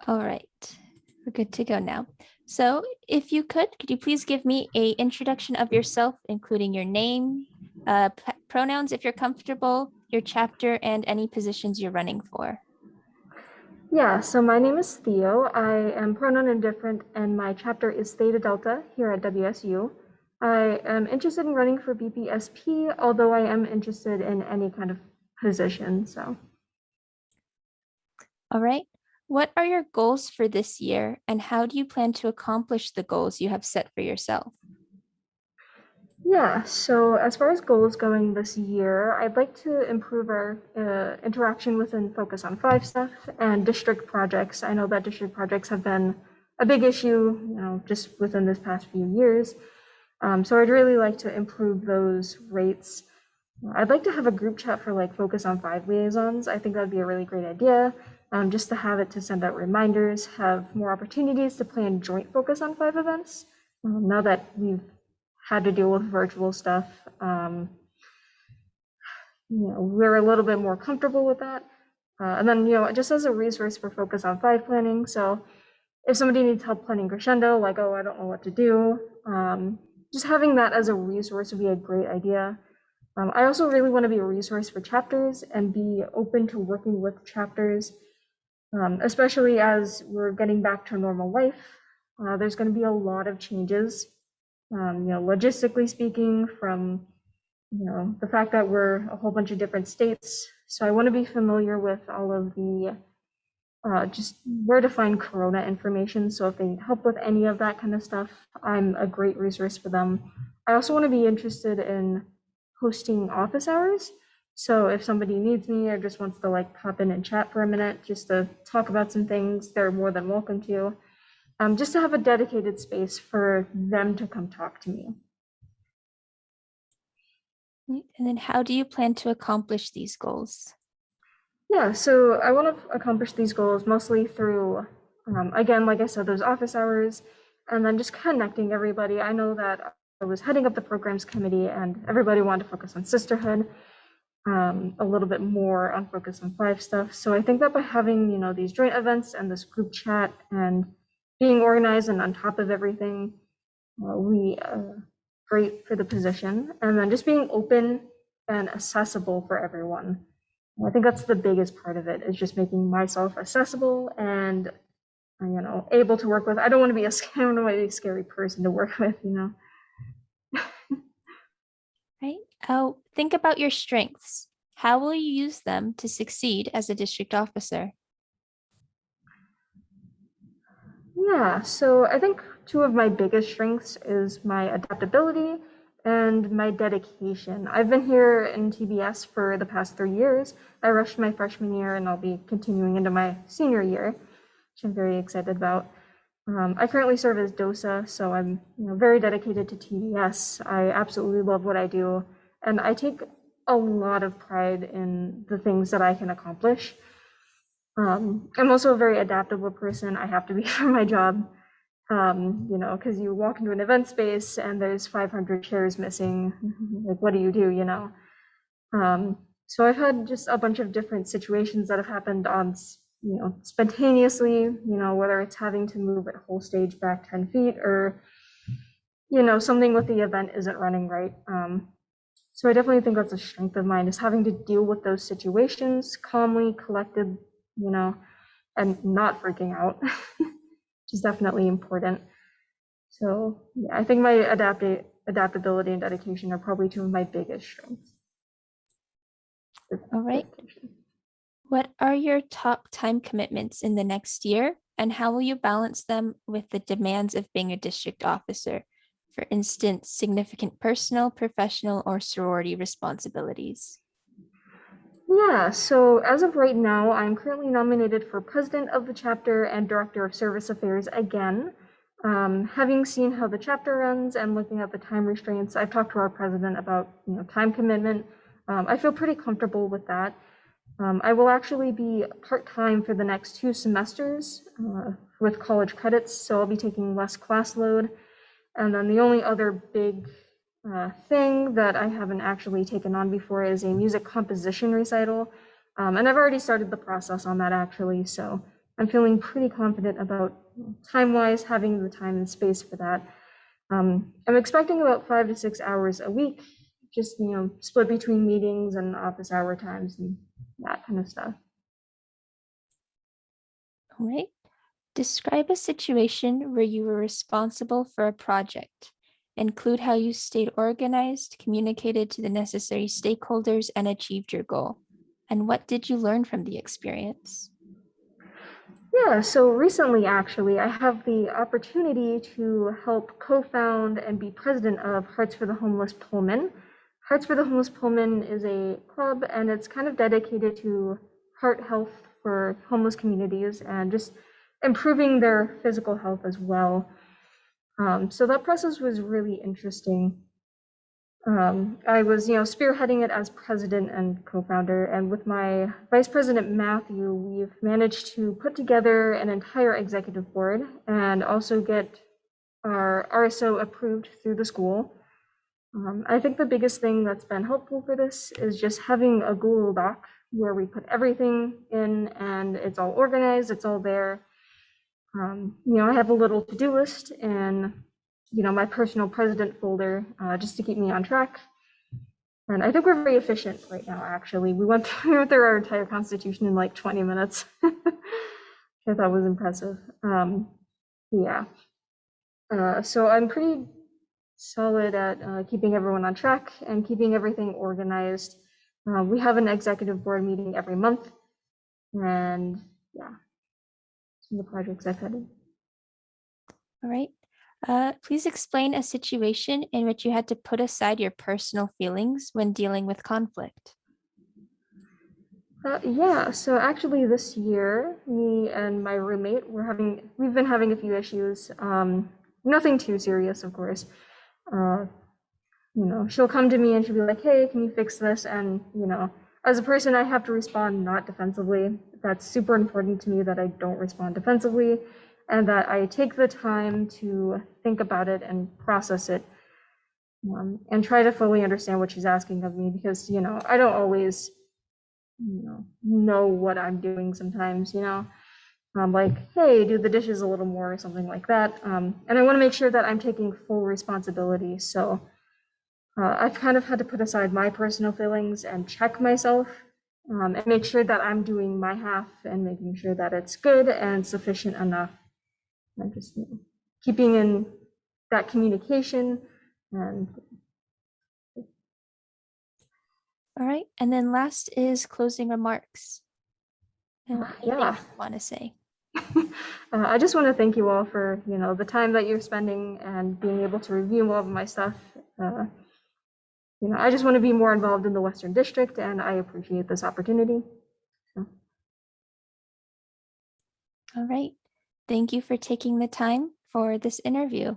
All right, we're good to go now. So if you could you please give me an introduction of yourself, including your name, pronouns if you're comfortable, your chapter, and any positions you're running for. Yeah, so my name is Theo. I am pronoun indifferent, and my chapter is Theta Delta here at WSU. I am interested in running for VPSP, although I am interested in any kind of position. So, All right. What are your goals for this year, and how do you plan to accomplish the goals you have set for yourself? yeah, so as far as goals going this year, I'd like to improve our interaction within Focus on Five stuff and district projects. I know that district projects have been a big issue, just within this past few years. So I'd really like to improve those rates. I'd like to have a group chat for like Focus on Five liaisons. I think that'd be a really great idea. Just to have it to send out reminders, have more opportunities to plan joint Focus on Five events. Now that we've had to deal with virtual stuff, we're a little bit more comfortable with that. And then, just as a resource for Focus on Five planning. So if somebody needs help planning crescendo, like, oh, I don't know what to do, just having that as a resource would be a great idea. I also really want to be a resource for chapters and be open to working with chapters, especially as we're getting back to normal life. There's going to be a lot of changes, logistically speaking, from the fact that we're a whole bunch of different states. So I want to be familiar with all of the just where to find Corona information. So if they need help with any of that kind of stuff, I'm a great resource for them. I also want to be interested in hosting office hours. So if somebody needs me or just wants to like pop in and chat for a minute just to talk about some things, they're more than welcome to. Just to have a dedicated space for them to come talk to me. And then how do you plan to accomplish these goals? Yeah, so I want to accomplish these goals mostly through, again, like I said, those office hours, and then just connecting everybody. I know that I was heading up the programs committee and everybody wanted to focus on sisterhood, a little bit more on Focus on Five stuff. So I think that by having, these joint events and this group chat and being organized and on top of everything, we great for the position. And then just being open and accessible for everyone. I think that's the biggest part of it, is just making myself accessible and, able to work with. I don't want to be a scary person to work with, Right? Oh, think about your strengths. How will you use them to succeed as a district officer? Yeah, so I think two of my biggest strengths is my adaptability and my dedication. I've been here in TBS for the past 3 years. I rushed my freshman year and I'll be continuing into my senior year, which I'm very excited about. I currently serve as DOSA, so I'm very dedicated to TBS. I absolutely love what I do, and I take a lot of pride in the things that I can accomplish. I'm also a very adaptable person. I have to be for my job, because you walk into an event space and there's 500 chairs missing. Like, what do you do, So I've had just a bunch of different situations that have happened on, spontaneously, whether it's having to move a whole stage back 10 feet or, something with the event isn't running right. So I definitely think that's a strength of mine, is having to deal with those situations calmly, collected, and not freaking out, which is definitely important. So yeah, I think my adaptability and dedication are probably two of my biggest strengths. All right. What are your top time commitments in the next year, and how will you balance them with the demands of being a district officer? For instance, significant personal, professional, or sorority responsibilities. Yeah, so as of right now, I'm currently nominated for president of the chapter and director of service affairs again. Having seen how the chapter runs and looking at the time restraints, I've talked to our president about time commitment. I feel pretty comfortable with that. I will actually be part-time for the next 2 semesters with college credits, so I'll be taking less class load. And then the only other big thing that I haven't actually taken on before is a music composition recital. And I've already started the process on that, actually, so I'm feeling pretty confident about time-wise having the time and space for that. I'm expecting about 5 to 6 hours a week, just split between meetings and office hour times and that kind of stuff. All right. Describe a situation where you were responsible for a project. Include how you stayed organized, communicated to the necessary stakeholders, and achieved your goal. And what did you learn from the experience? Yeah, so recently, actually, I have the opportunity to help co-found and be president of Hearts for the Homeless Pullman. Hearts for the Homeless Pullman is a club, and it's kind of dedicated to heart health for homeless communities and just improving their physical health as well. So that process was really interesting. I was, spearheading it as president and co-founder, and with my vice president Matthew, we've managed to put together an entire executive board and also get our RSO approved through the school. I think the biggest thing that's been helpful for this is just having a Google Doc where we put everything in and it's all organized, it's all there. I have a little to-do list and my personal president folder just to keep me on track. And I think we're very efficient right now, actually. We went through our entire constitution in like 20 minutes. I thought was impressive. Yeah. So I'm pretty solid at keeping everyone on track and keeping everything organized. We have an executive board meeting every month. And yeah, some of the projects I've had. All right. Please explain a situation in which you had to put aside your personal feelings when dealing with conflict. Yeah, so actually this year, me and my roommate, we've been having a few issues. Nothing too serious, of course. Uh, she'll come to me and she'll be like, "Hey, can you fix this?" And, as a person, I have to respond not defensively. That's super important to me that I don't respond defensively and that I take the time to think about it and process it, and try to fully understand what she's asking of me because, I don't always know what I'm doing sometimes, like, hey, do the dishes a little more or something like that. And I want to make sure that I'm taking full responsibility. So I've kind of had to put aside my personal feelings and check myself, and make sure that I'm doing my half and making sure that it's good and sufficient enough. And just keeping in that communication and All right. And then last is closing remarks. Anything yeah. you want to say? I just want to thank you all for the time that you're spending and being able to review all of my stuff. I just want to be more involved in the Western District, and I appreciate this opportunity. So. All right. Thank you for taking the time for this interview.